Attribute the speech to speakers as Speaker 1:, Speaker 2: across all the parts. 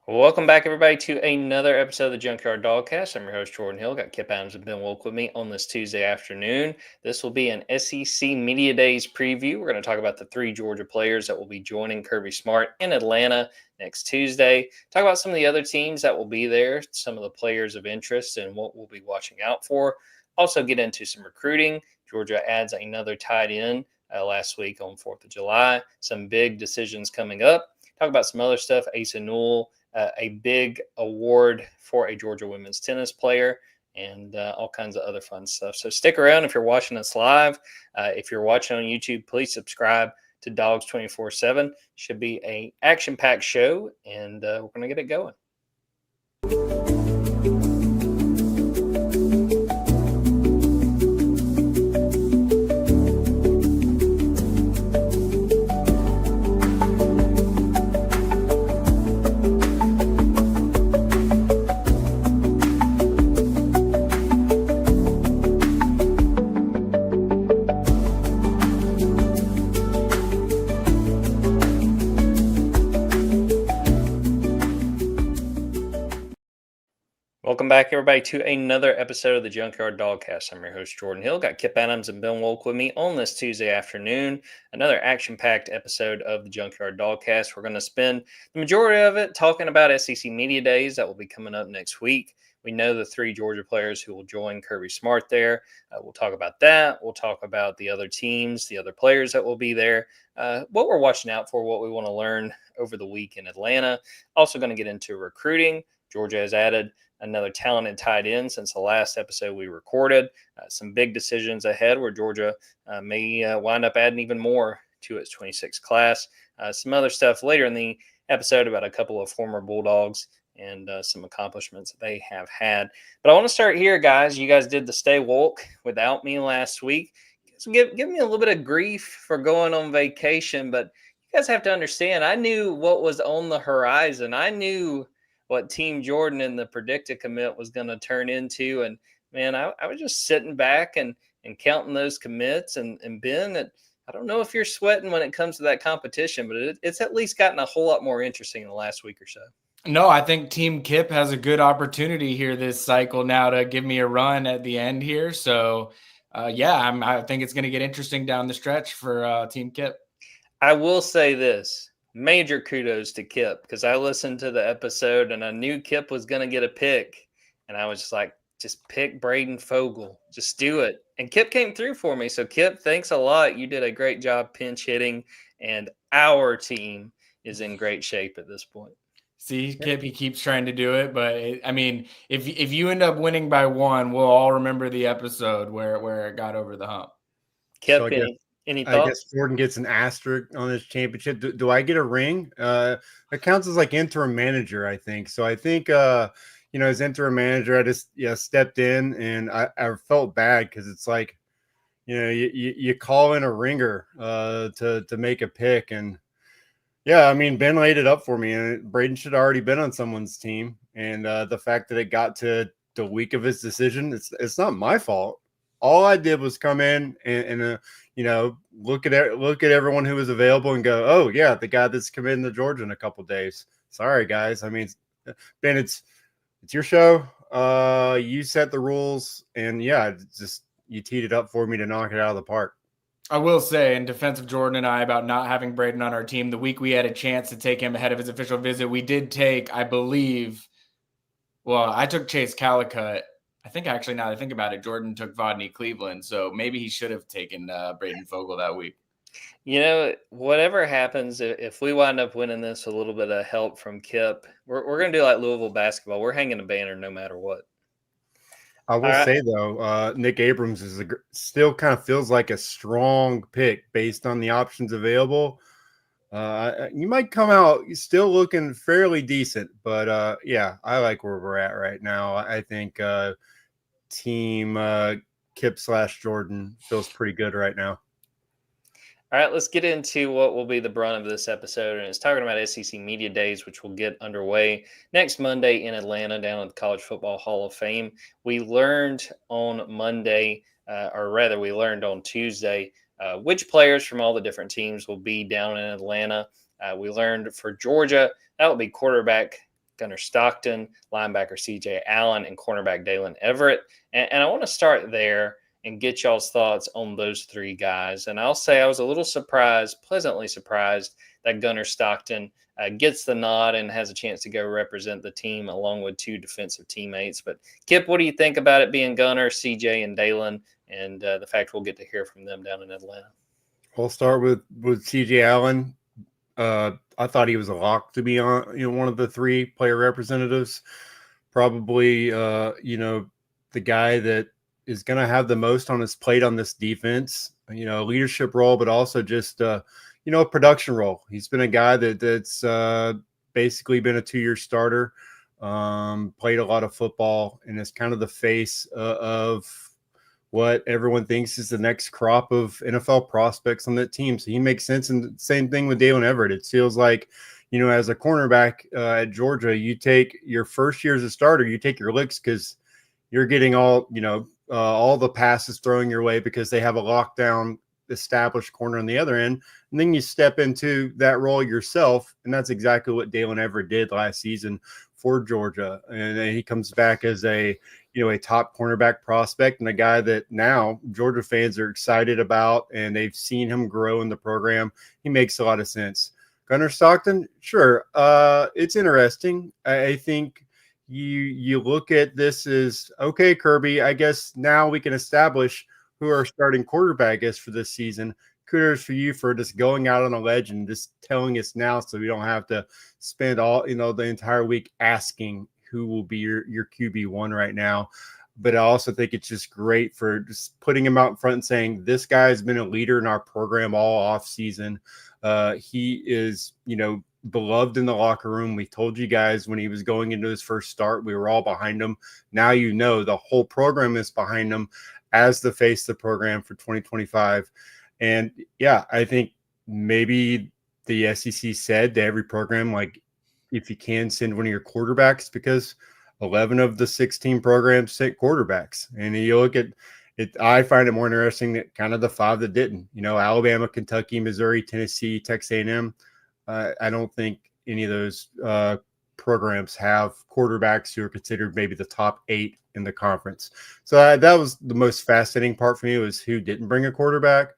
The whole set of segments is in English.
Speaker 1: Well, welcome back, everybody, to another episode of the Junkyard Dawgcast. I'm your host, Jordan Hill. Got Kipp Adams and Ben Wolk with me on this Tuesday afternoon. This will be an SEC Media Days preview. We're going to talk about the three Georgia players that will be joining Kirby Smart in Atlanta next Tuesday. Talk about some of the other teams that will be there, some of the players of interest, and what we'll be watching out for. Also, get into some recruiting. Georgia adds another tight end last week on 4th of July. Some big decisions coming up. Talk about some other stuff. Asa Newell, a big award for a Georgia women's tennis player, and all kinds of other fun stuff. So stick around if you're watching us live. If you're watching on YouTube, please subscribe to Dogs 24/7. Should be a action-packed show, and we're going to get it going. Welcome back, everybody, to another episode of the Junkyard Dawgcast. I'm your host, Jordan Hill. Got Kipp Adams and Ben Wolk with me on this Tuesday afternoon. Another action-packed episode of the Junkyard Dawgcast. We're going to spend the majority of it talking about SEC Media Days that will be coming up next week. We know the three Georgia players who will join Kirby Smart there. We'll talk about that. We'll talk about the other teams, the other players that will be there, what we're watching out for, what we want to learn over the week in Atlanta. Also going to get into recruiting. Georgia has added another talented tight end since the last episode we recorded. Some big decisions ahead where Georgia may wind up adding even more to its 26 class. Some other stuff later in the episode about a couple of former Bulldogs and some accomplishments that they have had. But I want to start here, guys. You guys did the Stay Woke without me last week. So give me a little bit of grief for going on vacation, but you guys have to understand, I knew what was on the horizon. I knew what Team Jordan and the predicted commit was going to turn into. And man, I was just sitting back and counting those commits. And Ben, I don't know if you're sweating when it comes to that competition, but it's at least gotten a whole lot more interesting in the last week or so.
Speaker 2: No, I think Team Kipp has a good opportunity here this cycle now to give me a run at the end here. So, I think it's going to get interesting down the stretch for Team Kipp.
Speaker 1: I will say this. Major kudos to Kipp, because I listened to the episode and I knew Kipp was going to get a pick. And I was just like, just pick Braden Fogel. Just do it. And Kipp came through for me. So, Kipp, thanks a lot. You did a great job pinch hitting. And our team is in great shape at this point.
Speaker 2: See, Kipp, he keeps trying to do it. But, if you end up winning by one, we'll all remember the episode where it got over the hump.
Speaker 1: Kipp, any thoughts?
Speaker 3: I guess Jordan gets an asterisk on his championship. Do I get a ring? That counts as like interim manager, I think. So I think, as interim manager, I just stepped in and I felt bad because it's like, you call in a ringer to make a pick. And yeah, I mean, Ben laid it up for me, and Braden should have already been on someone's team. And the fact that it got to the week of his decision, it's not my fault. All I did was come in and look at everyone who was available and go, oh yeah, the guy that's committing to Georgia in a couple days. Sorry guys. I mean, Ben, it's your show. You set the rules, and you teed it up for me to knock it out of the park.
Speaker 2: I will say, in defense of Jordan and I about not having Braden on our team, the week we had a chance to take him ahead of his official visit, we did take, I believe, I took Chase Calicut. I think actually, now that I think about it, Jordan took Vodney Cleveland, so maybe he should have taken Braden Fogel that week.
Speaker 1: Whatever happens, if we wind up winning this with a little bit of help from Kipp, we're going to do like Louisville basketball. We're hanging a banner no matter what.
Speaker 3: I will say, though, Nick Abrams still kind of feels like a strong pick based on the options available. You might come out still looking fairly decent, but I like where we're at right now. I think team Kipp / Jordan feels pretty good right now.
Speaker 1: All right, let's get into what will be the brunt of this episode, and it's talking about SEC Media Days, which will get underway next Monday in Atlanta down at the College Football Hall of Fame. We learned on Monday, we learned on Tuesday, which players from all the different teams will be down in Atlanta. We learned for Georgia, that will be quarterback Gunnar Stockton, linebacker C.J. Allen, and cornerback Dalen Everett. And I want to start there and get y'all's thoughts on those three guys. And I'll say I was a little pleasantly surprised that Gunnar Stockton gets the nod and has a chance to go represent the team along with two defensive teammates. But Kipp, what do you think about it being Gunnar, CJ, and Dalen, and the fact we'll get to hear from them down in Atlanta?
Speaker 3: I'll start with CJ Allen. I thought he was a lock to be on, one of the three player representatives. Probably, the guy that is going to have the most on his plate on this defense. A leadership role, but also just a production role. He's been a guy that's basically been a 2-year starter, played a lot of football, and is kind of the face of what everyone thinks is the next crop of NFL prospects on that team. So he makes sense. And same thing with Dalen Everett. It feels like, as a cornerback at Georgia, you take your first year as a starter, you take your licks because you're getting all the passes throwing your way because they have a lockdown established corner on the other end. And then you step into that role yourself. And that's exactly what Dalen Everett did last season for Georgia. And then he comes back as a top cornerback prospect and a guy that now Georgia fans are excited about, and they've seen him grow in the program. He makes a lot of sense. Gunnar Stockton, sure. It's interesting. I think you look at this as, okay, Kirby, I guess now we can establish who our starting quarterback is for this season. Kudos for you for just going out on a ledge and just telling us now so we don't have to spend all, the entire week asking who will be your QB1 right now. But I also think it's just great for just putting him out in front and saying, this guy has been a leader in our program all off season. He is, beloved in the locker room. We told you guys when he was going into his first start, we were all behind him. Now, the whole program is behind him as the face of the program for 2025. And yeah, I think maybe the SEC said to every program, like, if you can, send one of your quarterbacks, because 11 of the 16 programs sent quarterbacks. And you look at it, I find it more interesting that kind of the 5 that didn't, Alabama, Kentucky, Missouri, Tennessee, Texas A&M. I don't think any of those programs have quarterbacks who are considered maybe the top 8 in the conference. So that was the most fascinating part for me, was who didn't bring a quarterback.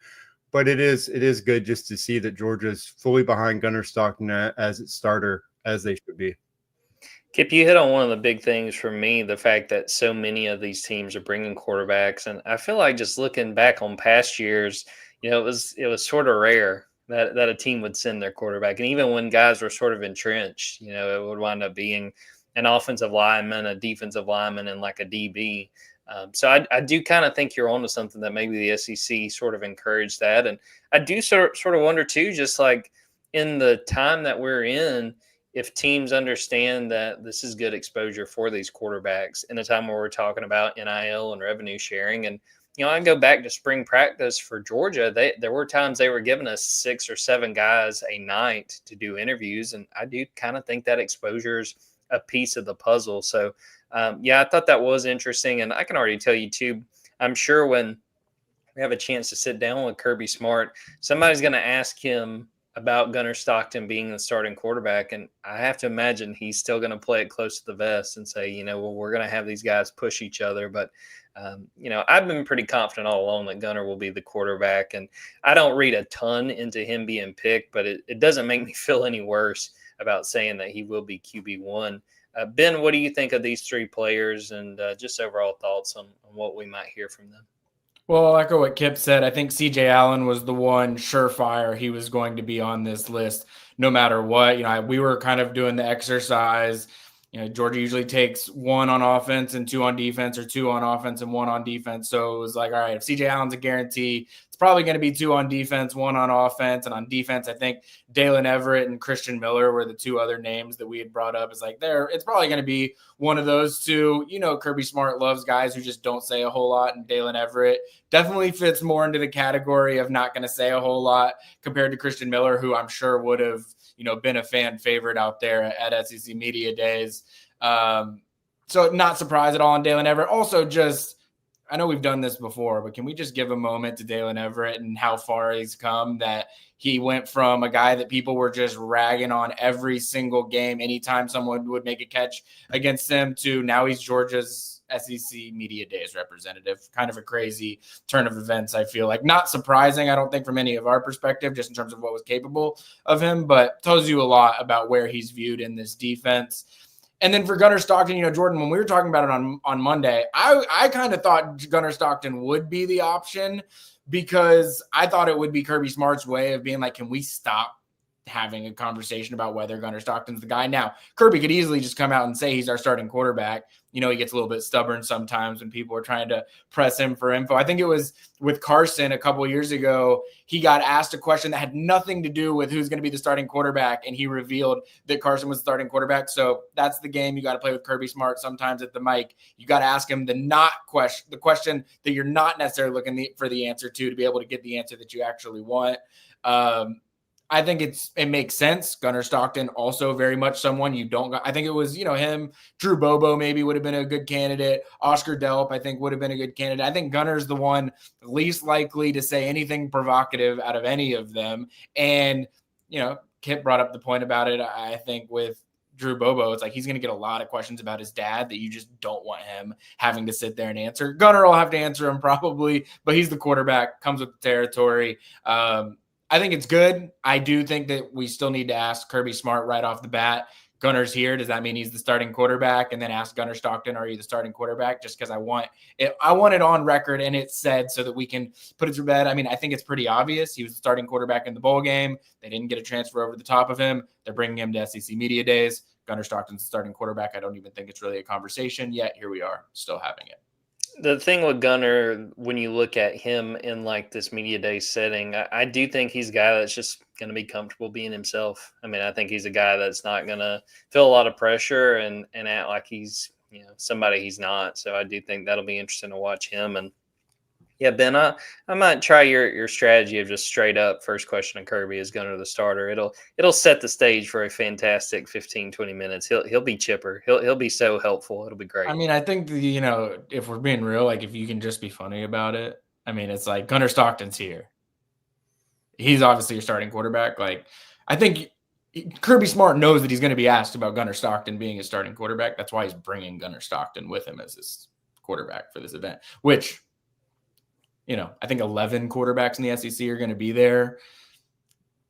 Speaker 3: But it is good just to see that Georgia is fully behind Gunnar Stockton as its starter, as they should be.
Speaker 1: Kipp, you hit on one of the big things for me, the fact that so many of these teams are bringing quarterbacks. And I feel like just looking back on past years, it was sort of rare that a team would send their quarterback. And even when guys were sort of entrenched, it would wind up being an offensive lineman, a defensive lineman, and like a DB. So I do kind of think you're onto something, that maybe the SEC sort of encouraged that. And I do sort of wonder too, just like in the time that we're in, if teams understand that this is good exposure for these quarterbacks in a time where we're talking about NIL and revenue sharing. And, I go back to spring practice for Georgia. There were times they were giving us 6 or 7 guys a night to do interviews. And I do kind of think that exposure's a piece of the puzzle. So, I thought that was interesting. And I can already tell you too, I'm sure when we have a chance to sit down with Kirby Smart, somebody's going to ask him about Gunnar Stockton being the starting quarterback. And I have to imagine he's still going to play it close to the vest and say, we're going to have these guys push each other. But, I've been pretty confident all along that Gunnar will be the quarterback. And I don't read a ton into him being picked, but it doesn't make me feel any worse about saying that he will be QB1. Ben, what do you think of these 3 players, and just overall thoughts on what we might hear from them?
Speaker 2: Well, I'll echo what Kipp said. I think CJ Allen was the one surefire. He was going to be on this list no matter what. We were kind of doing the exercise. Georgia usually takes 1 on offense and 2 on defense, or 2 on offense and 1 on defense. So it was like, all right, if CJ Allen's a guarantee, it's probably going to be 2 on defense, 1 on offense. And on defense, I think Dalen Everett and Christian Miller were the 2 other names that we had brought up. It's like it's probably going to be one of those 2. Kirby Smart loves guys who just don't say a whole lot, and Dalen Everett definitely fits more into the category of not going to say a whole lot compared to Christian Miller, who I'm sure would have been a fan favorite out there at SEC Media Days. So not surprised at all on Dalen Everett. Also, just I know we've done this before, but can we just give a moment to Dalen Everett and how far he's come, that he went from a guy that people were just ragging on every single game, anytime someone would make a catch against him, to now he's Georgia's SEC Media Days representative. Kind of a crazy turn of events, I feel like. Not surprising, I don't think, from any of our perspective, just in terms of what was capable of him, but tells you a lot about where he's viewed in this defense. And then for Gunnar Stockton, Jordan, when we were talking about it on Monday, I kind of thought Gunnar Stockton would be the option, because I thought it would be Kirby Smart's way of being like, can we stop having a conversation about whether Gunnar Stockton's the guy? Now, Kirby could easily just come out and say he's our starting quarterback. He gets a little bit stubborn sometimes when people are trying to press him for info. I think it was with Carson a couple of years ago. He got asked a question that had nothing to do with who's going to be the starting quarterback, and he revealed that Carson was the starting quarterback. So that's the game you got to play with Kirby Smart sometimes at the mic. You got to ask him the question that you're not necessarily looking for the answer to be able to get the answer that you actually want. I think it makes sense. Gunnar Stockton, also very much someone you don't. I think it was, him, Drew Bobo maybe would have been a good candidate. Oscar Delp, I think, would have been a good candidate. I think Gunner's the one least likely to say anything provocative out of any of them. And, Kipp brought up the point about it. I think with Drew Bobo, it's like he's going to get a lot of questions about his dad that you just don't want him having to sit there and answer. Gunner will have to answer him probably, but he's the quarterback, comes with the territory. I think it's good. I do think that we still need to ask Kirby Smart right off the bat. Gunner's here. Does that mean he's the starting quarterback? And then ask Gunnar Stockton, are you the starting quarterback? Just because I want it on record and it's said so that we can put it to bed. I mean, I think it's pretty obvious. He was the starting quarterback in the bowl game. They didn't get a transfer over the top of him. They're bringing him to SEC Media Days. Gunnar Stockton's the starting quarterback. I don't even think it's really a conversation yet. Here we are, still having it.
Speaker 1: The thing with Gunner, when you look at him in like this media day setting, I do think he's a guy that's just going to be comfortable being himself. I mean, I think he's a guy that's not going to feel a lot of pressure and act like he's somebody he's not. So I do think that'll be interesting to watch him. And yeah, Ben, I might try your strategy of just straight up first question of Kirby is Gunner the starter. It'll set the stage for a fantastic 15-20 minutes. He'll be chipper. He'll be so helpful. It'll be great.
Speaker 2: I mean, I think if we're being real, like if you can just be funny about it, I mean, it's like Gunnar Stockton's here. He's obviously your starting quarterback. Like, I think Kirby Smart knows that he's going to be asked about Gunnar Stockton being his starting quarterback. That's why he's bringing Gunnar Stockton with him as his quarterback for this event, which, I think 11 quarterbacks in the SEC are going to be there.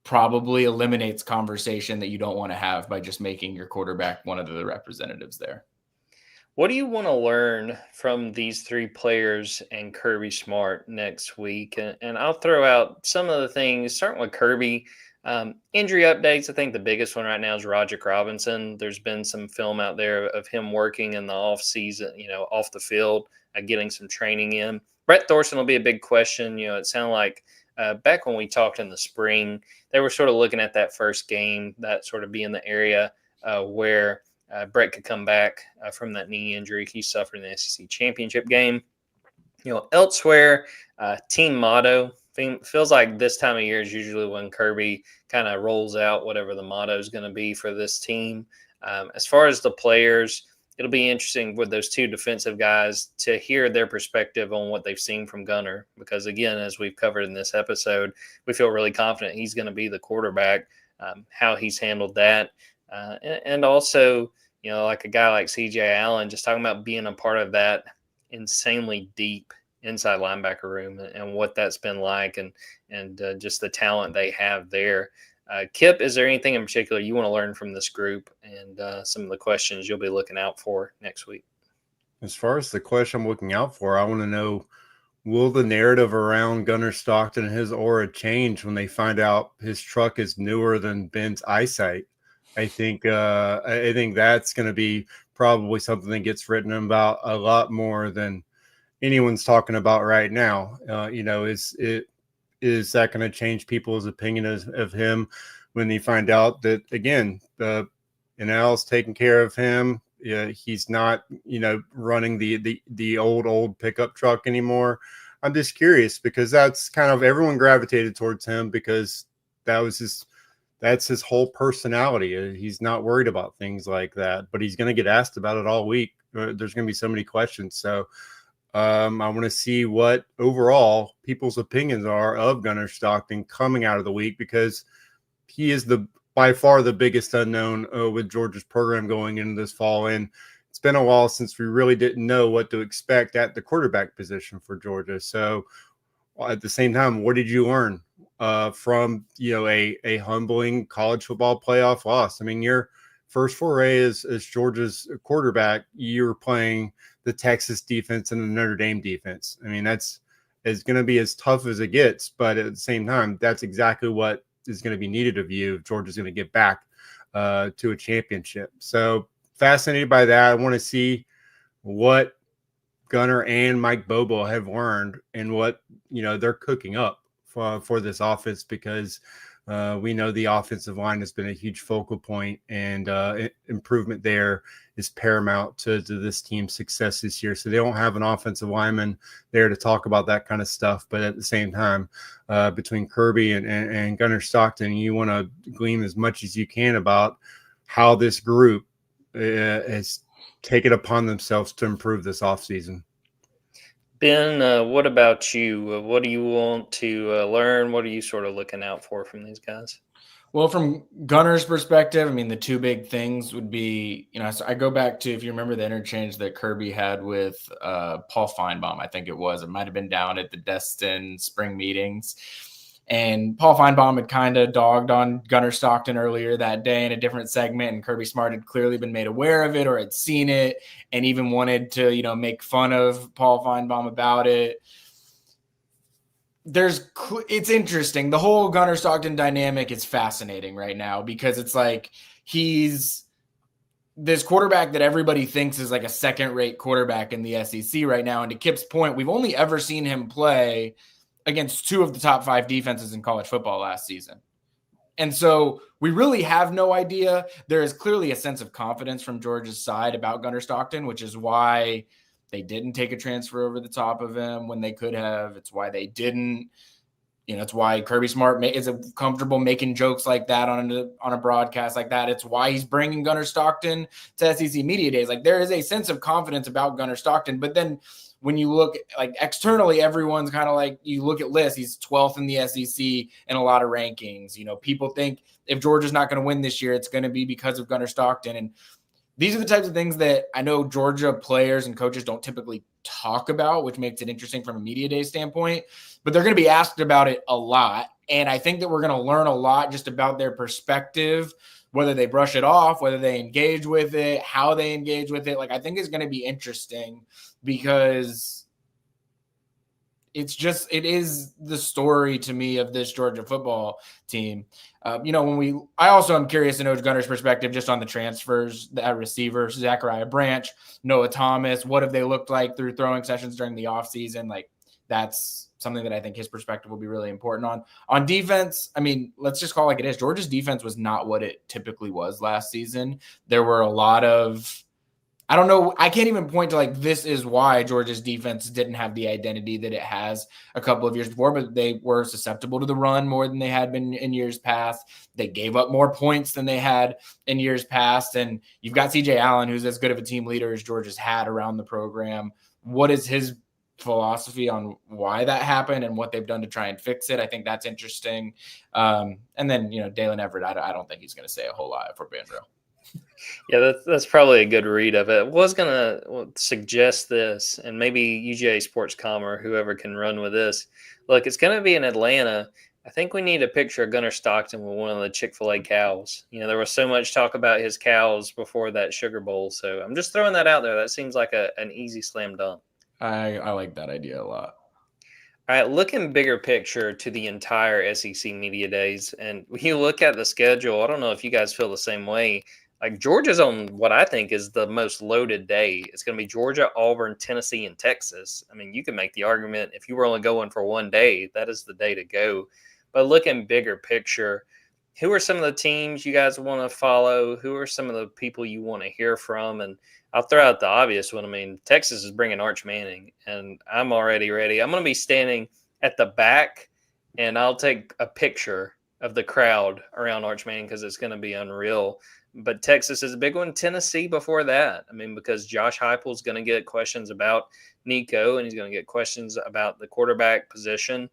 Speaker 2: Probably eliminates conversation that you don't want to have by just making your quarterback one of the representatives there.
Speaker 1: What do you want to learn from these three players and Kirby Smart next week? And I'll throw out some of the things, starting with Kirby. Injury updates, I think the biggest one right now is Roderick Robinson. There's been some film out there of him working in the off season, off the field, getting some training in. Brett Thorson will be a big question. It sounded like back when we talked in the spring, they were sort of looking at that first game, that sort of being the area where Brett could come back from that knee injury he suffered in the SEC championship game. Elsewhere, team motto feels like this time of year is usually when Kirby kind of rolls out whatever the motto is going to be for this team. As far as the players, it'll be interesting with those two defensive guys to hear their perspective on what they've seen from Gunner. Because, again, as we've covered in this episode, we feel really confident he's going to be the quarterback, how he's handled that. And also, like a guy like C.J. Allen, just talking about being a part of that insanely deep inside linebacker room and what that's been like and just the talent they have there. Kipp, is there anything in particular you want to learn from this group and some of the questions you'll be looking out for next week?
Speaker 3: As far as the question I'm looking out for, I want to know, will the narrative around Gunnar Stockton and his aura change when they find out his truck is newer than Ben's eyesight? I think that's going to be probably something that gets written about a lot more than anyone's talking about right now. Is that going to change people's opinion of him when they find out that, again, NL's taking care of him? He's not, running the old pickup truck anymore. I'm just curious because that's kind of everyone gravitated towards him because that's his whole personality. He's not worried about things like that, but he's going to get asked about it all week. There's going to be so many questions. So I want to see what overall people's opinions are of Gunnar Stockton coming out of the week, because he is by far the biggest unknown with Georgia's program going into this fall. And it's been a while since we really didn't know what to expect at the quarterback position for Georgia. So at the same time, what did you learn from, a humbling college football playoff loss? I mean, your first foray as Georgia's quarterback, you were playing the Texas defense and the Notre Dame defense. I mean, that's going to be as tough as it gets, but at the same time, that's exactly what is going to be needed of you if Georgia's going to get back to a championship. So fascinated by that. I want to see what Gunnar and Mike Bobo have learned and what they're cooking up for this offense, because we know the offensive line has been a huge focal point, and improvement there is paramount to this team's success this year. So they don't have an offensive lineman there to talk about that kind of stuff. But at the same time, between Kirby and Gunnar Stockton, you want to glean as much as you can about how this group has taken upon themselves to improve this offseason.
Speaker 1: Ben, what about you? What do you want to learn? What are you sort of looking out for from these guys?
Speaker 2: Well, from Gunnar's perspective, I mean, the two big things would be, so I go back to, if you remember the interchange that Kirby had with Paul Feinbaum, I think it might have been down at the Destin spring meetings. And Paul Feinbaum had kind of dogged on Gunnar Stockton earlier that day in a different segment, and Kirby Smart had clearly been made aware of it or had seen it and even wanted to, make fun of Paul Feinbaum about it. It's interesting. The whole Gunnar Stockton dynamic is fascinating right now, because it's like he's this quarterback that everybody thinks is like a second-rate quarterback in the SEC right now. And to Kipp's point, we've only ever seen him play against two of the top 5 defenses in college football last season. And so we really have no idea. There is clearly a sense of confidence from Georgia's side about Gunnar Stockton, which is why they didn't take a transfer over the top of him when they could have. It's why they didn't. It's why Kirby Smart is comfortable making jokes like that on a broadcast like that. It's why he's bringing Gunnar Stockton to SEC Media Days. Like, there is a sense of confidence about Gunnar Stockton. But then when you look like externally, everyone's kind of like, you look at lists, he's 12th in the SEC in a lot of rankings. People think if Georgia's not going to win this year, it's going to be because of Gunnar Stockton. And these are the types of things that I know Georgia players and coaches don't typically talk about, which makes it interesting from a media day standpoint. But they're going to be asked about it a lot. And I think that we're going to learn a lot just about their perspective, whether they brush it off, whether they engage with it, how they engage with it. Like, I think it's going to be interesting, because it is the story to me of this Georgia football team. I also am curious to know Gunnar's perspective just on the transfers, the receivers, Zachariah Branch, Noah Thomas. What have they looked like through throwing sessions during the offseason? Like, that's something that I think his perspective will be really important on defense. I mean, let's just call it like it is. Georgia's defense was not what it typically was last season. There were a lot of, I don't know, I can't even point to like, this is why Georgia's defense didn't have the identity that it has a couple of years before, but they were susceptible to the run more than they had been in years past. They gave up more points than they had in years past. And you've got CJ Allen, who's as good of a team leader as Georgia's had around the program. What is his philosophy on why that happened and what they've done to try and fix it? I think that's interesting. And then, Dalen Everett, I don't think he's going to say a whole lot for being real.
Speaker 1: Yeah, that's probably a good read of it. I was going to suggest this, and maybe UGA Sports.com or whoever can run with this. Look, it's going to be in Atlanta. I think we need a picture of Gunnar Stockton with one of the Chick-fil-A cows. There was so much talk about his cows before that Sugar Bowl. So I'm just throwing that out there. That seems like an easy slam dunk.
Speaker 2: I like that idea a lot.
Speaker 1: All right, looking bigger picture to the entire SEC Media Days, and when you look at the schedule, I don't know if you guys feel the same way. Like, Georgia's on what I think is the most loaded day. It's going to be Georgia, Auburn, Tennessee, and Texas. I mean, you can make the argument if you were only going for one day, that is the day to go. But looking bigger picture, who are some of the teams you guys want to follow? Who are some of the people you want to hear from? And I'll throw out the obvious one. I mean, Texas is bringing Arch Manning, and I'm already ready. I'm going to be standing at the back, and I'll take a picture of the crowd around Arch Manning because it's going to be unreal. but Texas is a big one. Tennessee before that. I mean, because Josh Heupel is going to get questions about Nico, and he's going to get questions about the quarterback position.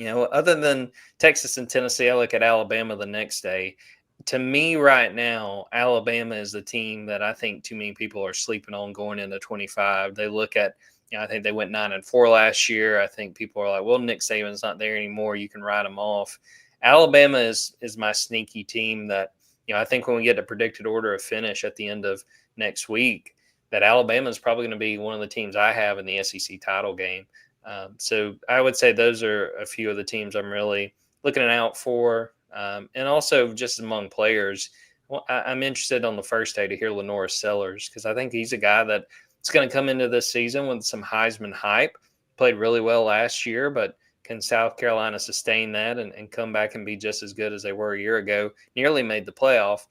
Speaker 1: Other than Texas and Tennessee, I look at Alabama the next day. To me right now, Alabama is the team that I think too many people are sleeping on going into 25. They look at, I think they went 9-4 last year. I think people are like, well, Nick Saban's not there anymore. You can write him off. Alabama is my sneaky team that, I think when we get a predicted order of finish at the end of next week, that Alabama is probably going to be one of the teams I have in the SEC title game. So I would say those are a few of the teams I'm really looking out for. And also just among players, I'm interested on the first day to hear Lenore Sellers, because I think he's a guy that's going to come into this season with some Heisman hype. Played really well last year, but can South Carolina sustain that and come back and be just as good as they were a year ago? Nearly made the playoff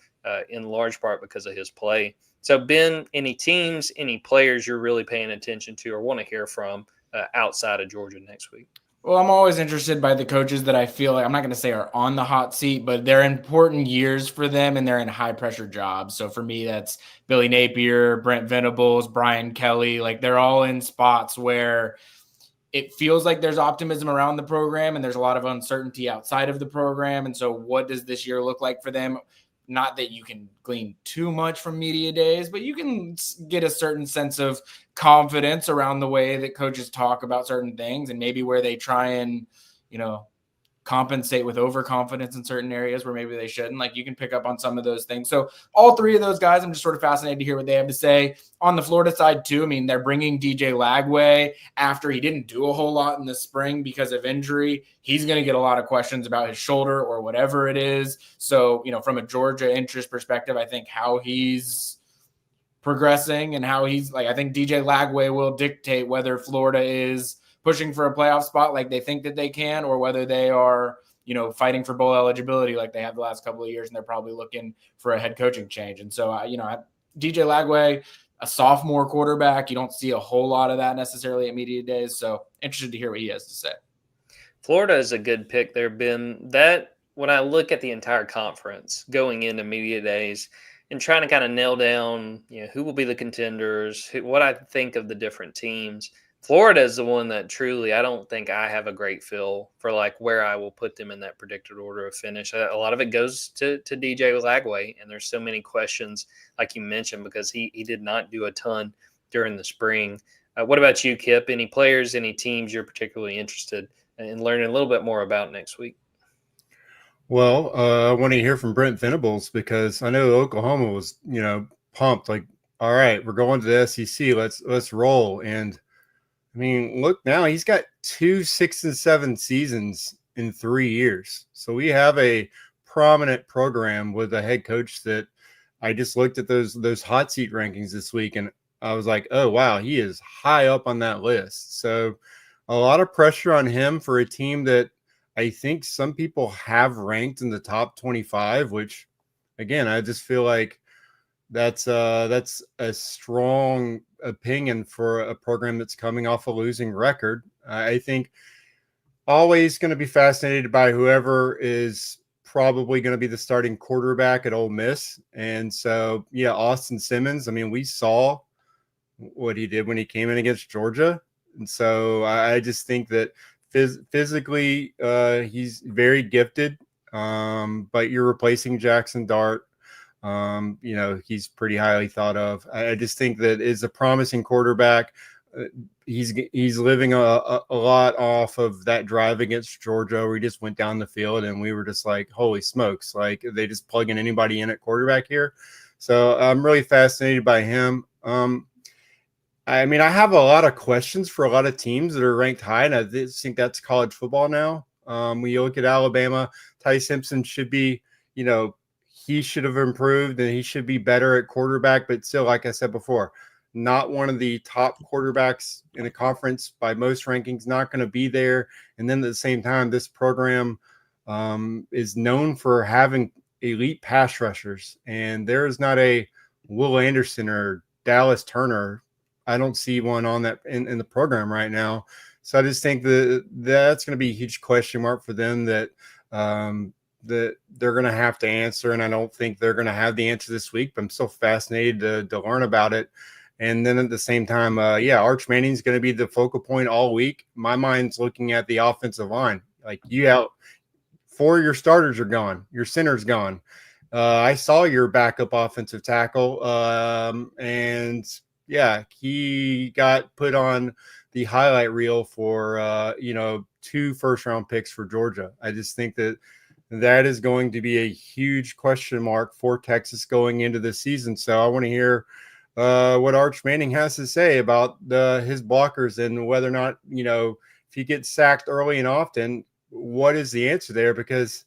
Speaker 1: in large part because of his play. So, Ben, any teams, any players you're really paying attention to or want to hear from outside of Georgia next week?
Speaker 2: Well, I'm always interested by the coaches that I feel like, I'm not going to say are on the hot seat, but they're important years for them and they're in high pressure jobs. So for me, that's Billy Napier, Brent Venables, Brian Kelly. Like, they're all in spots where it feels like there's optimism around the program and there's a lot of uncertainty outside of the program. And so what does this year look like for them? Not that you can glean too much from media days, but you can get a certain sense of confidence around the way that coaches talk about certain things and maybe where they try and, compensate with overconfidence in certain areas where maybe they shouldn't. Like, you can pick up on some of those things. So all three of those guys, I'm just sort of fascinated to hear what they have to say. On the Florida side too, I mean, they're bringing DJ Lagway after he didn't do a whole lot in the spring because of injury. He's going to get a lot of questions about his shoulder or whatever it is. So, from a Georgia interest perspective, I think how he's progressing and how he's I think DJ Lagway will dictate whether Florida is pushing for a playoff spot like they think that they can, or whether they are, fighting for bowl eligibility like they have the last couple of years, and they're probably looking for a head coaching change. And so, DJ Lagway, a sophomore quarterback, you don't see a whole lot of that necessarily at media days. So interested to hear what he has to say.
Speaker 1: Florida is a good pick there, Ben. That when I look at the entire conference going into media days and trying to kind of nail down, who will be the contenders, what I think of the different teams, Florida is the one that truly, I don't think I have a great feel for where I will put them in that predicted order of finish. A lot of it goes to DJ Lagway, and there's so many questions, like you mentioned, because he did not do a ton during the spring. What about you, Kipp? Any players, any teams you're particularly interested in learning a little bit more about next week?
Speaker 3: Well, I want to hear from Brent Venables, because I know Oklahoma was, pumped. Like, all right, we're going to the SEC. Let's roll. And I mean, look, now he's got 2 6-7 seasons in 3 years. So we have a prominent program with a head coach that I just looked at those hot seat rankings this week, and I was like, oh, wow, he is high up on that list. So a lot of pressure on him for a team that I think some people have ranked in the top 25, which, again, I just feel like that's a strong opinion for a program that's coming off a losing record. I think always going to be fascinated by whoever is probably going to be the starting quarterback at Ole Miss. And so, yeah, Austin Simmons, I mean, we saw what he did when he came in against Georgia. And so I just think that physically he's very gifted, but you're replacing Jackson Dart. He's pretty highly thought of. I just think that is a promising quarterback. He's living a lot off of that drive against Georgia where he just went down the field and we were just like, holy smokes, like they just plugging anybody in at quarterback here. So I'm really fascinated by him. I mean, I have a lot of questions for a lot of teams that are ranked high, and I just think that's college football now. When you look at Alabama, Ty Simpson should be, he should have improved and he should be better at quarterback, but still, like I said before, not one of the top quarterbacks in the conference by most rankings, not going to be there. And then at the same time, this program is known for having elite pass rushers, and there is not a Will Anderson or Dallas Turner. I don't see one on that in the program right now. So I just think that's going to be a huge question mark for them that, that they're going to have to answer, and I don't think they're going to have the answer this week, but I'm so fascinated to learn about it. And then at the same time, Arch Manning's going to be the focal point all week. My mind's looking at the offensive line. Like, 4 of your starters are gone. Your center's gone. I saw your backup offensive tackle, and he got put on the highlight reel for 2 first-round picks for Georgia. I just think that is going to be a huge question mark for Texas going into the season. So I want to hear what Arch Manning has to say about his blockers and whether or not, if he gets sacked early and often, what is the answer there? Because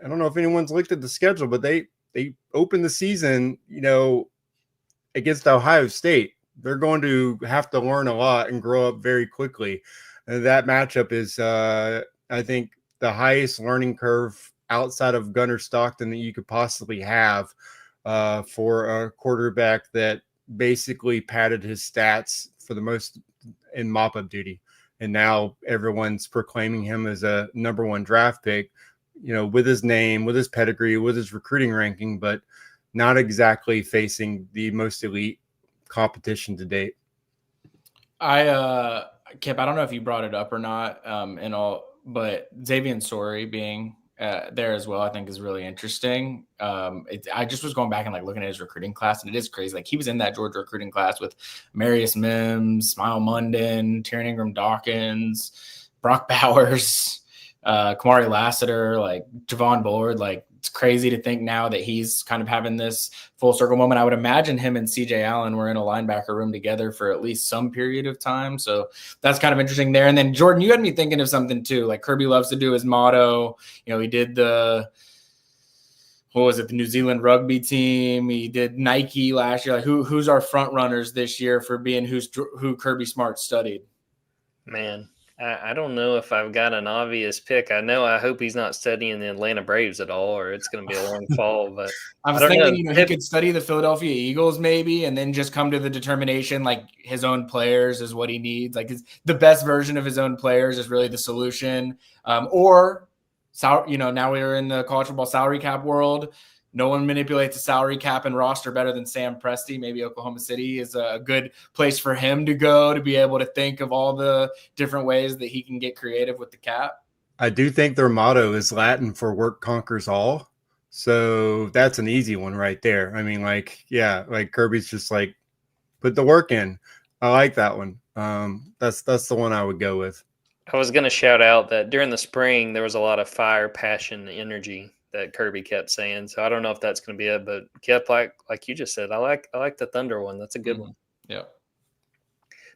Speaker 3: I don't know if anyone's looked at the schedule, but they opened the season, against Ohio State. They're going to have to learn a lot and grow up very quickly. And that matchup is, I think, the highest learning curve outside of Gunnar Stockton that you could possibly have for a quarterback that basically padded his stats for the most in mop-up duty. And now everyone's proclaiming him as a number 1 draft pick, with his name, with his pedigree, with his recruiting ranking, but not exactly facing the most elite competition to date.
Speaker 2: Kipp, I don't know if you brought it up or not, but Xavier Sorey being there as well, I think is really interesting. I just was going back and looking at his recruiting class, and it is crazy. He was in that Georgia recruiting class with Marius Mims, Smile Munden, Tyrion Ingram Dawkins, Brock Bowers, Kamari Lassiter, Javon Bullard. It's crazy to think now that he's kind of having this full circle moment. I would imagine him and CJ Allen were in a linebacker room together for at least some period of time. So that's kind of interesting there. And then Jordan, you had me thinking of something too. Kirby loves to do his motto. He did the New Zealand rugby team. He did Nike last year. Who's our front runners this year for being who Kirby Smart studied?
Speaker 1: Man, I don't know if I've got an obvious pick. I hope he's not studying the Atlanta Braves at all, or it's going to be a long fall. But
Speaker 2: I was thinking, he could study the Philadelphia Eagles maybe, and then just come to the determination his own players is what he needs. The best version of his own players is really the solution. Now we're in the college football salary cap world. No one manipulates a salary cap and roster better than Sam Presti. Maybe Oklahoma City is a good place for him to go to be able to think of all the different ways that he can get creative with the cap.
Speaker 3: I do think their motto is Latin for work conquers all. So that's an easy one right there. I mean, Kirby's just put the work in. I like that one. That's the one I would go with.
Speaker 1: I was going to shout out that during the spring, there was a lot of fire, passion, energy that Kirby kept saying. So I don't know if that's going to be it, but Kipp, like you just said, I like the Thunder one. That's a good one.
Speaker 2: Yeah.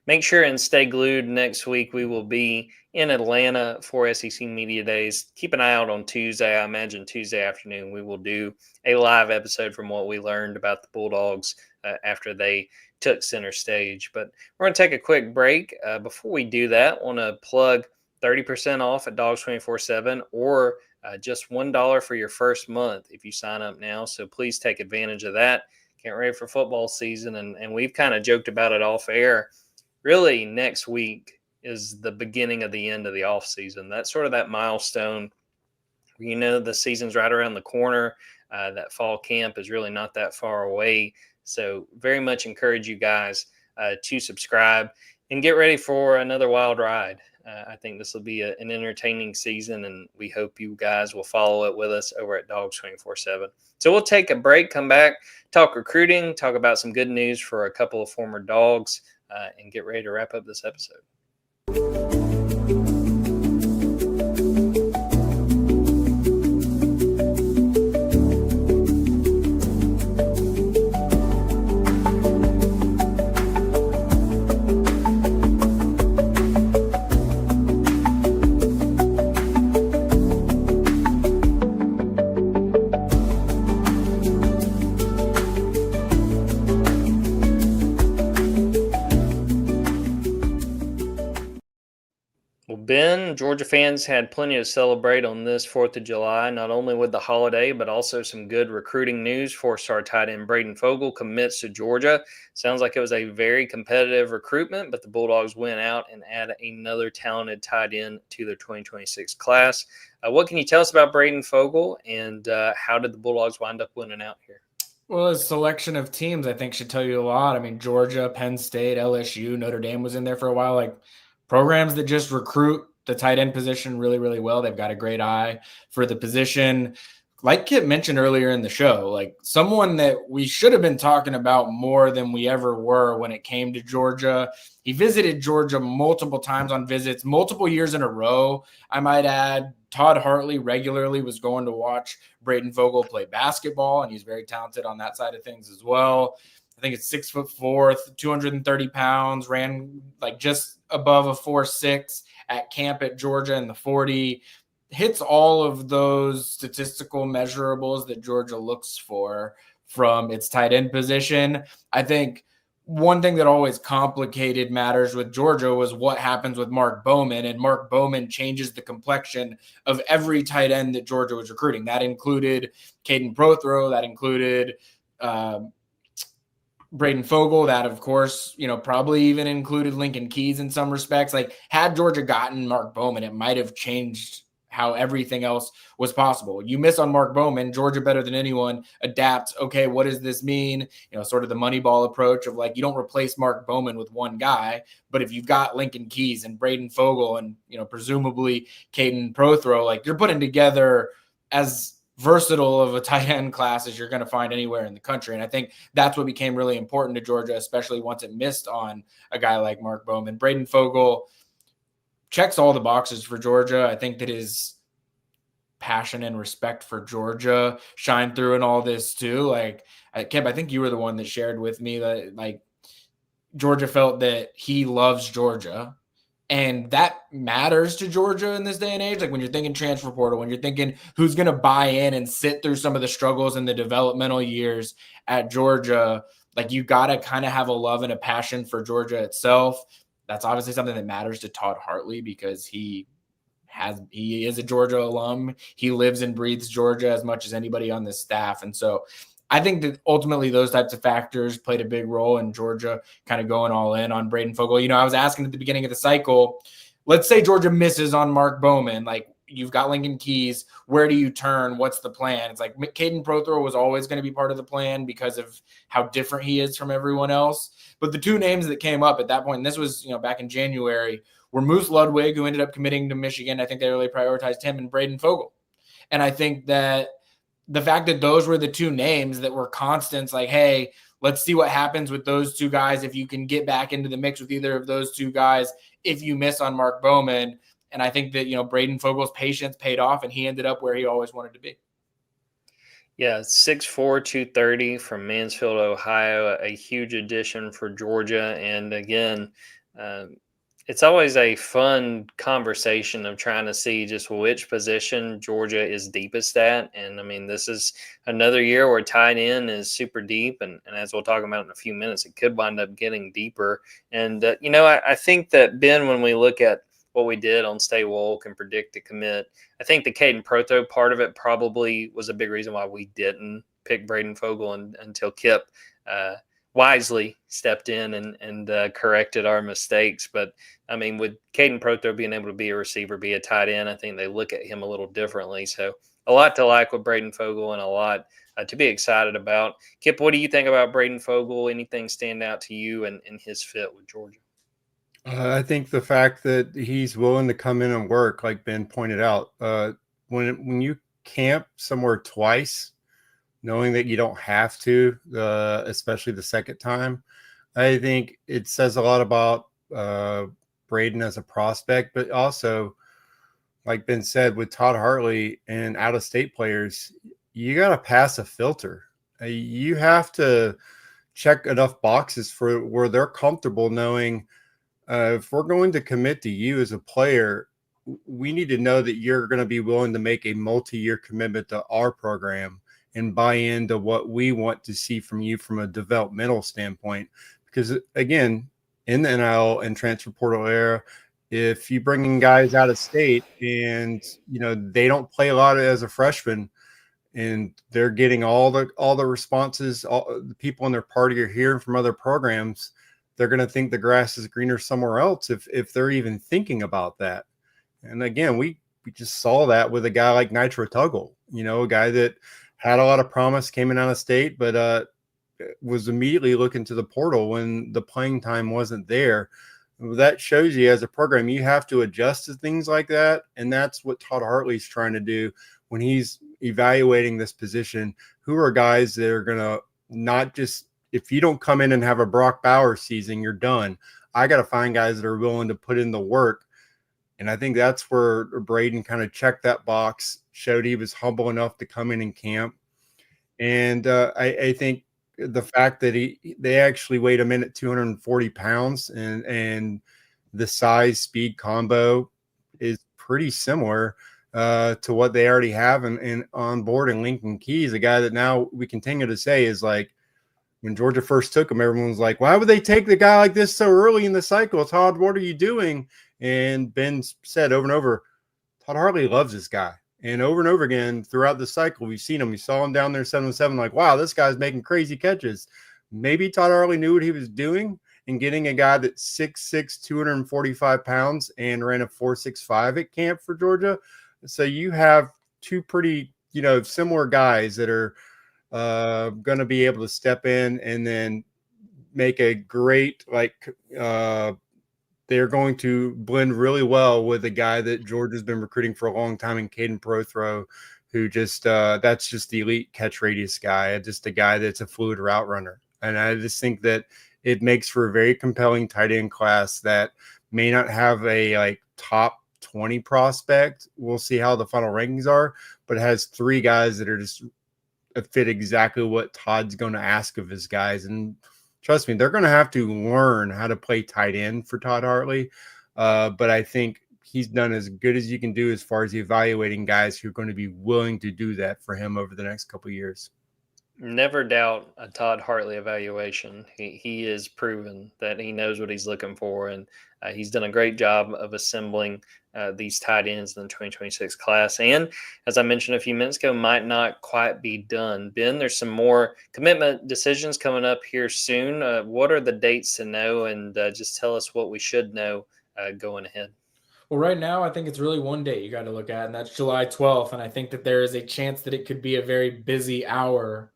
Speaker 1: Make sure and stay glued. Next week, we will be in Atlanta for SEC Media Days. Keep an eye out on Tuesday. I imagine Tuesday afternoon, we will do a live episode from what we learned about the Bulldogs after they took center stage. But we're going to take a quick break. Before we do that, I want to plug 30% off at Dogs 24/7 or just $1 for your first month if you sign up now. So please take advantage of that. Getting ready for football season, and we've kind of joked about it off air. Really, next week is the beginning of the end of the off season. That's sort of that milestone. The season's right around the corner. That fall camp is really not that far away. So very much encourage you guys to subscribe and get ready for another wild ride. I think this will be an entertaining season, and we hope you guys will follow it with us over at Dogs 24/7. So we'll take a break, come back, talk recruiting, talk about some good news for a couple of former Dogs, and get ready to wrap up this episode. Ben, Georgia fans had plenty to celebrate on this 4th of July, not only with the holiday, but also some good recruiting news. Four-star tight end Braden Fogel commits to Georgia. Sounds like it was a very competitive recruitment, but the Bulldogs went out and add another talented tight end to their 2026 class. What can you tell us about Braden Fogel, and how did the Bulldogs wind up winning out here?
Speaker 2: Well, his selection of teams, I think, should tell you a lot. I mean, Georgia, Penn State, LSU, Notre Dame was in there for a while. Like programs that just recruit the tight end position really, really well. They've got a great eye for the position. Like Kipp mentioned earlier in the show, like someone that we should have been talking about more than we ever were when it came to Georgia. He visited Georgia multiple times on visits, multiple years in a row. I might add, Todd Hartley regularly was going to watch Braden Fogel play basketball, and he's very talented on that side of things as well. I think it's 6'4", 230 pounds, ran like just above a 4.6 at camp at Georgia in the 40. Hits all of those statistical measurables that Georgia looks for from its tight end position. I think one thing that always complicated matters with Georgia was what happens with Mark Bowman, and Mark Bowman changes the complexion of every tight end that Georgia was recruiting. That included Caden Prothro, that included Braden Fogel, that of course, probably even included Lincoln Keys in some respects. Like had Georgia gotten Mark Bowman, it might have changed how everything else was possible. You miss on Mark Bowman, Georgia better than anyone adapts. Okay, what does this mean? Sort of the Moneyball approach of like, you don't replace Mark Bowman with one guy, but if you've got Lincoln Keys and Braden Fogel and, presumably Caden Prothro, like you're putting together as versatile of a tight end class as you're going to find anywhere in the country. And I think that's what became really important to Georgia, especially once it missed on a guy like Mark Bowman. Braden Fogel checks all the boxes for Georgia. I think that his passion and respect for Georgia shine through in all this too. Like Kipp, I think you were the one that shared with me that like Georgia felt that he loves Georgia, and that matters to Georgia in this day and age. Like when you're thinking transfer portal, when you're thinking who's going to buy in and sit through some of the struggles in the developmental years at Georgia, like you got to kind of have a love and a passion for Georgia itself. That's obviously something that matters to Todd Hartley because he is a Georgia alum. He lives and breathes Georgia as much as anybody on this staff. And so I think that ultimately those types of factors played a big role in Georgia kind of going all in on Braden Fogel. I was asking at the beginning of the cycle, let's say Georgia misses on Mark Bowman. Like you've got Lincoln Keys. Where do you turn? What's the plan? It's like Caden Prothro was always going to be part of the plan because of how different he is from everyone else. But the two names that came up at that point, and this was, back in January, were Moose Ludwig, who ended up committing to Michigan. I think they really prioritized him, and Braden Fogel. And I think that the fact that those were the two names that were constants, like, hey, let's see what happens with those two guys if you can get back into the mix with either of those two guys if you miss on Mark Bowman. And I think that, Braden Fogel's patience paid off, and he ended up where he always wanted to be.
Speaker 1: Yeah, 6'4", 230 from Mansfield, Ohio, a huge addition for Georgia. And again, it's always a fun conversation of trying to see just which position Georgia is deepest at. And I mean, this is another year where tight end is super deep. And as we'll talk about in a few minutes, it could wind up getting deeper. And, I think that, Ben, when we look at what we did on Stay Woke and Predict to Commit, I think the Caden Prothro part of it probably was a big reason why we didn't pick Braden Fogel until Kipp wisely stepped in and corrected our mistakes. But I mean, with Caden Prothro being able to be a receiver, be a tight end, I think they look at him a little differently. So a lot to like with Braden Fogel and a lot to be excited about. Kipp, what do you think about Braden Fogel? Anything stand out to you and his fit with Georgia?
Speaker 3: I think the fact that he's willing to come in and work, like Ben pointed out, when you camp somewhere twice, knowing that you don't have to, especially the second time, I think it says a lot about Braden as a prospect, but also, like Ben said, with Todd Hartley and out-of-state players, you got to pass a filter. You have to check enough boxes for where they're comfortable knowing if we're going to commit to you as a player, we need to know that you're going to be willing to make a multi-year commitment to our program and buy into what we want to see from you from a developmental standpoint. Because again, in the NIL and transfer portal era, if you bring in guys out of state and, they don't play a lot as a freshman and they're getting all the responses, all the people in their party are hearing from other programs, they're going to think the grass is greener somewhere else if they're even thinking about that. And again, we just saw that with a guy like Nitro Tuggle, a guy that had a lot of promise, came in out of state, but was immediately looking to the portal when the playing time wasn't there. That shows you as a program, you have to adjust to things like that. And that's what Todd Hartley's trying to do when he's evaluating this position. Who are guys that are going to not just, if you don't come in and have a Brock Bowers season, you're done. I got to find guys that are willing to put in the work. And I think that's where Braden kind of checked that box, showed he was humble enough to come in camp. And I think the fact that they actually weighed him in at 240 pounds and the size speed combo is pretty similar to what they already have and on board in Lincoln Keys, a guy that now we continue to say is like, when Georgia first took him, everyone was like, why would they take the guy like this so early in the cycle? Todd, what are you doing? And Ben said over and over, Todd Hartley loves this guy. And over again throughout the cycle, we've seen him. We saw him down there 7-7, like, wow, this guy's making crazy catches. Maybe Todd Hartley knew what he was doing and getting a guy that's 6'6", 245 pounds and ran a 4.65 at camp for Georgia. So you have two pretty, similar guys that are going to be able to step in and then make a great, they're going to blend really well with a guy that Georgia's been recruiting for a long time in Caden Prothro, who just that's just the elite catch radius guy, just a guy that's a fluid route runner. And I just think that it makes for a very compelling tight end class that may not have a top 20 prospect. We'll see how the final rankings are, but it has three guys that are just fit exactly what Todd's going to ask of his guys. And trust me, they're going to have to learn how to play tight end for Todd Hartley. But I think he's done as good as you can do as far as evaluating guys who are going to be willing to do that for him over the next couple of years.
Speaker 1: Never doubt a Todd Hartley evaluation. He is proven that he knows what he's looking for, and he's done a great job of assembling these tight ends in the 2026 class. And as I mentioned a few minutes ago, might not quite be done. Ben, there's some more commitment decisions coming up here soon. What are the dates to know? And just tell us what we should know going ahead.
Speaker 2: Well, right now, I think it's really one date you got to look at, and that's July 12th. And I think that there is a chance that it could be a very busy hour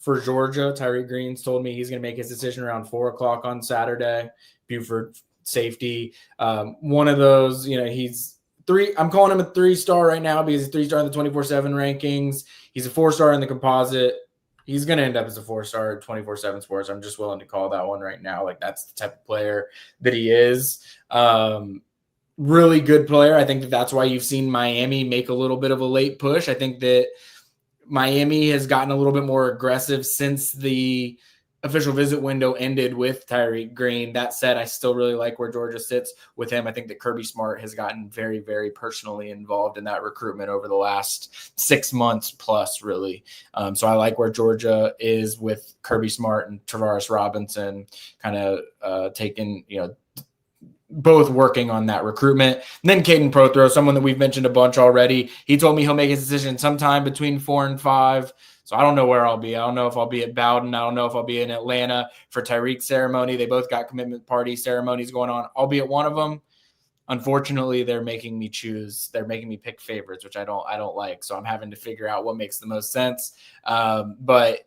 Speaker 2: for Georgia. Tyreek Green's told me he's going to make his decision around 4:00 on Saturday. Buford safety. One of those, he's three. I'm calling him a 3-star right now because he's 3-star in the 24/7 rankings. He's a 4-star in the composite. He's going to end up as a 4-star at 24/7 Sports. I'm just willing to call that one right now. That's the type of player that he is. Really good player. I think that's why you've seen Miami make a little bit of a late push. I think that Miami has gotten a little bit more aggressive since the official visit window ended with Tyreek Green. That said, I still really like where Georgia sits with him. I think that Kirby Smart has gotten very, very personally involved in that recruitment over the last 6 months plus, really. So I like where Georgia is with Kirby Smart and Travaris Robinson kind of taking, both working on that recruitment. And then Caden Prothro, someone that we've mentioned a bunch already. He told me he'll make his decision sometime between 4 and 5. So I don't know where I'll be. I don't know if I'll be at Bowden. I don't know if I'll be in Atlanta for Tyreek's ceremony. They both got commitment party ceremonies going on. I'll be at one of them. Unfortunately, they're making me choose. They're making me pick favorites, which I don't like. So I'm having to figure out what makes the most sense. But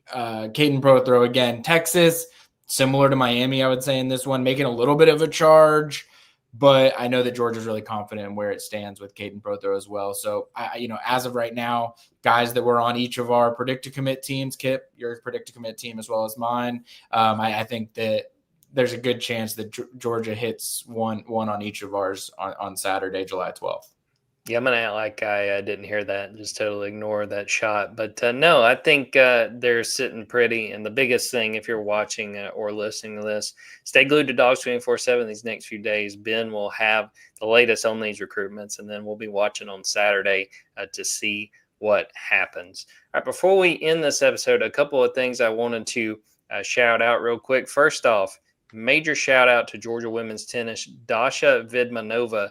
Speaker 2: Caden Prothro, again, Texas, similar to Miami, I would say in this one, making a little bit of a charge, but I know that Georgia's really confident in where it stands with Caden Prothro as well. So, as of right now, guys that were on each of our predict to commit teams, Kipp, your predict to commit team as well as mine, I think that there's a good chance that Georgia hits one on each of ours on Saturday, July 12th.
Speaker 1: Yeah, I'm going to act like I didn't hear that and just totally ignore that shot. But no, I think they're sitting pretty. And the biggest thing, if you're watching or listening to this, stay glued to Dogs 24/7 these next few days. Ben will have the latest on these recruitments, and then we'll be watching on Saturday to see what happens. All right, before we end this episode, a couple of things I wanted to shout out real quick. First off, Major shout out to Georgia women's tennis, Dasha Vidmanova,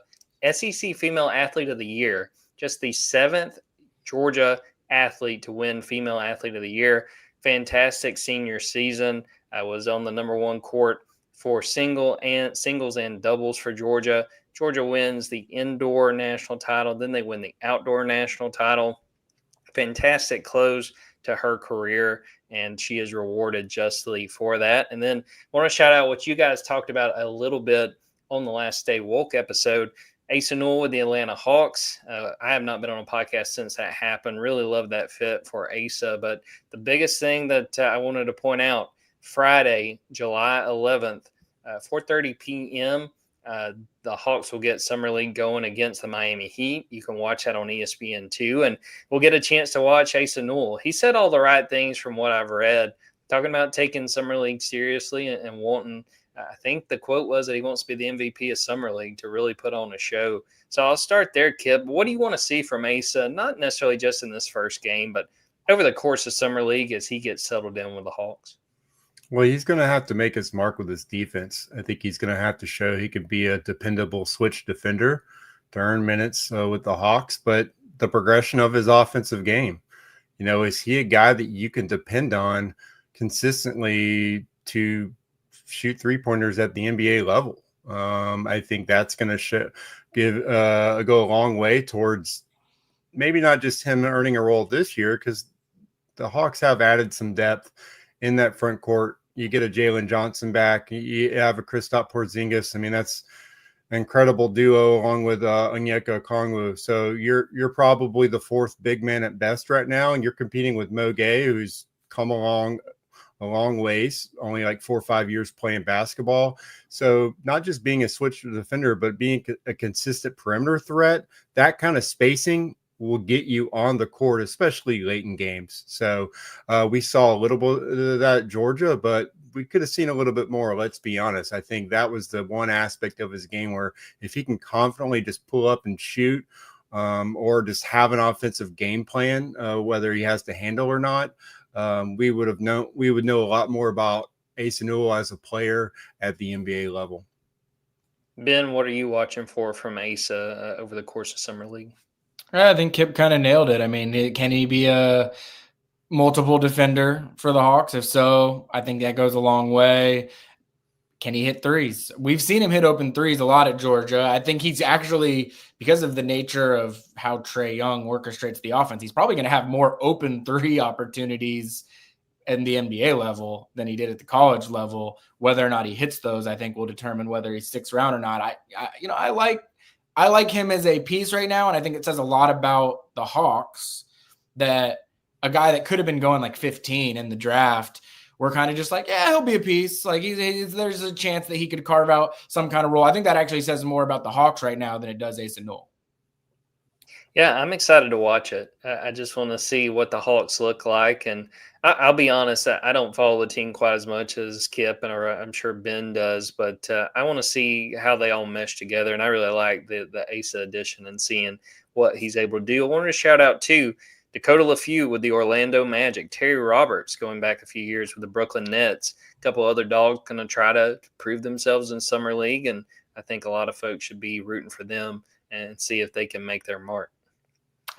Speaker 1: SEC Female Athlete of the Year, just the 7th Georgia athlete to win Female Athlete of the Year. Fantastic senior season. I was on the number 1 court for singles and doubles for Georgia. Georgia wins the indoor national title, then they win the outdoor national title. Fantastic close to her career, and she is rewarded justly for that. And then I want to shout out what you guys talked about a little bit on the last Stay Woke episode. Asa Newell with the Atlanta Hawks. I have not been on a podcast since that happened. Really love that fit for Asa. But the biggest thing that I wanted to point out, Friday, July 11th, 4:30 p.m., the Hawks will get Summer League going against the Miami Heat. You can watch that on ESPN2, and we'll get a chance to watch Asa Newell. He said all the right things from what I've read, talking about taking Summer League seriously and wanting – I think the quote was that he wants to be the MVP of Summer League to really put on a show. So I'll start there, Kipp. What do you want to see from Asa, not necessarily just in this first game, but over the course of Summer League as he gets settled in with the Hawks?
Speaker 3: Well, he's going to have to make his mark with his defense. I think he's going to have to show he can be a dependable switch defender to earn minutes with the Hawks, but the progression of his offensive game, is he a guy that you can depend on consistently to shoot 3-pointers at the NBA level? I think that's going to go a long way towards maybe not just him earning a role this year, because the Hawks have added some depth in that front court. You get a Jalen Johnson back. You have a Kristaps Porzingis. I mean, that's an incredible duo along with Onyeka Okongwu. So you're probably the 4th big man at best right now, and you're competing with Mo Gay, who's come along a long ways, only like 4 or 5 years playing basketball. So not just being a switch defender, but being a consistent perimeter threat, that kind of spacing will get you on the court, especially late in games. So we saw a little bit of that at Georgia, but we could have seen a little bit more. Let's be honest. I think that was the one aspect of his game where if he can confidently just pull up and shoot, or just have an offensive game plan, whether he has to handle or not, we would know a lot more about Asa Newell as a player at the NBA level.
Speaker 1: Ben, what are you watching for from Asa over the course of Summer League?
Speaker 2: I think Kipp kind of nailed it. I mean, can he be a multiple defender for the Hawks? If so, I think that goes a long way. Can he hit threes? We've seen him hit open threes a lot at Georgia. I think he's actually, because of the nature of how Trae Young orchestrates the offense, he's probably going to have more open 3 opportunities in the NBA level than he did at the college level. Whether or not he hits those, I think will determine whether he sticks around or not. I like him as a piece right now, and I think it says a lot about the Hawks that a guy that could have been going like 15 in the draft, we're kind of just like, yeah, he'll be a piece. Like there's a chance that he could carve out some kind of role. I think that actually says more about the Hawks right now than it does Asa Newell.
Speaker 1: Yeah, I'm excited to watch it. I just want to see what the Hawks look like. And I'll be honest, I don't follow the team quite as much as Kipp, and I'm sure Ben does. But I want to see how they all mesh together. And I really like the Asa addition and seeing what he's able to do. I wanted to shout out, too, Dakota LaFew with the Orlando Magic, Terry Roberts going back a few years with the Brooklyn Nets, a couple other dogs going to try to prove themselves in Summer League. And I think a lot of folks should be rooting for them and see if they can make their mark.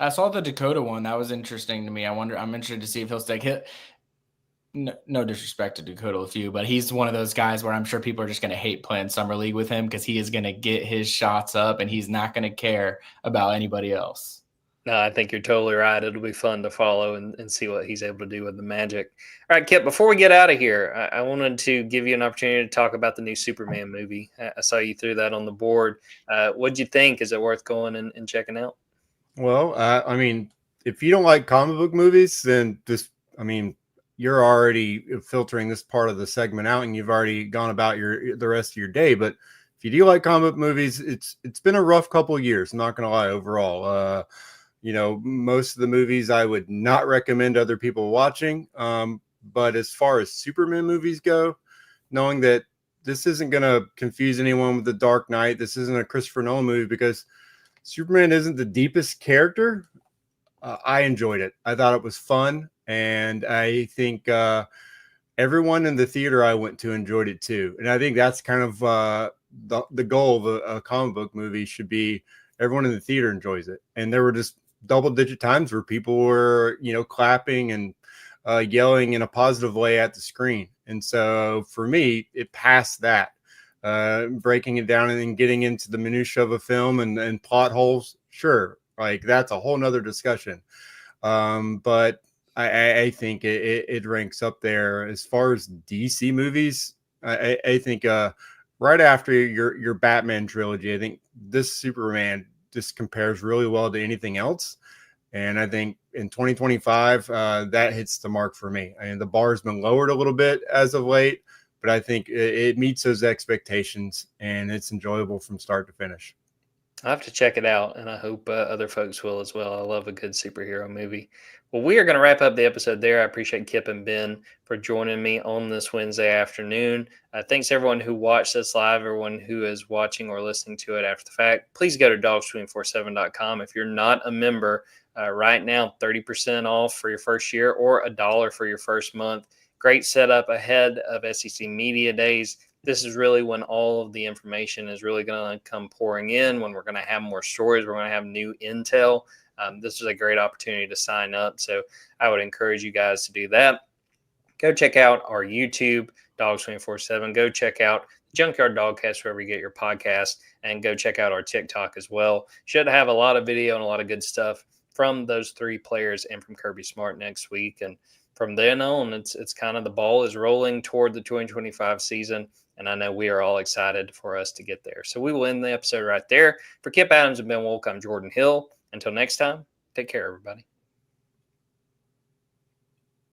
Speaker 2: I saw the Dakota one. That was interesting to me. I'm interested to see if he'll stick. No disrespect to Dakota LaFew, but he's one of those guys where I'm sure people are just going to hate playing Summer League with him because he is going to get his shots up and he's not going to care about anybody else.
Speaker 1: No, I think you're totally right. It'll be fun to follow and see what he's able to do with the Magic. All right, Kipp, before we get out of here, I wanted to give you an opportunity to talk about the new Superman movie. I saw you threw that on the board. What'd you think? Is it worth going and checking out?
Speaker 3: Well, I mean, if you don't like comic book movies, then you're already filtering this part of the segment out and you've already gone about the rest of your day. But if you do like comic book movies, it's been a rough couple of years. I'm not going to lie overall. Most of the movies I would not recommend other people watching. But as far as Superman movies go, knowing that this isn't going to confuse anyone with The Dark Knight, this isn't a Christopher Nolan movie because Superman isn't the deepest character. I enjoyed it. I thought it was fun. And I think everyone in the theater I went to enjoyed it too. And I think that's kind of the goal of a comic book movie should be everyone in the theater enjoys it. And there were just double-digit times where people were, clapping and yelling in a positive way at the screen. And so for me, it passed that. Breaking it down and then getting into the minutia of a film and plot holes, sure, like that's a whole nother discussion. But I think it ranks up there as far as DC movies. I think right after your Batman trilogy, I think this Superman just compares really well to anything else. And I think in 2025, that hits the mark for me. I mean, the bar has been lowered a little bit as of late, but I think it meets those expectations and it's enjoyable from start to finish.
Speaker 1: I have to check it out, and I hope other folks will as well. I love a good superhero movie. Well, we are going to wrap up the episode there. I appreciate Kipp and Ben for joining me on this Wednesday afternoon. Thanks everyone who watched this live, everyone who is watching or listening to it after the fact. Please go to dogs247.com. If you're not a member right now, 30% off for your first year or $1 for your first month. Great setup ahead of SEC Media Days. This is really when all of the information is really going to come pouring in, when we're going to have more stories, we're going to have new intel. This is a great opportunity to sign up. So I would encourage you guys to do that. Go check out our YouTube, Dogs247. Go check out Junkyard Dawgcast, wherever you get your podcast, and go check out our TikTok as well. Should have a lot of video and a lot of good stuff from those three players and from Kirby Smart next week. And from then on, it's kind of the ball is rolling toward the 2025 season. And I know we are all excited for us to get there. So we will end the episode right there. For Kipp Adams and Ben Wolk, I'm Jordan Hill. Until next time, take care, everybody.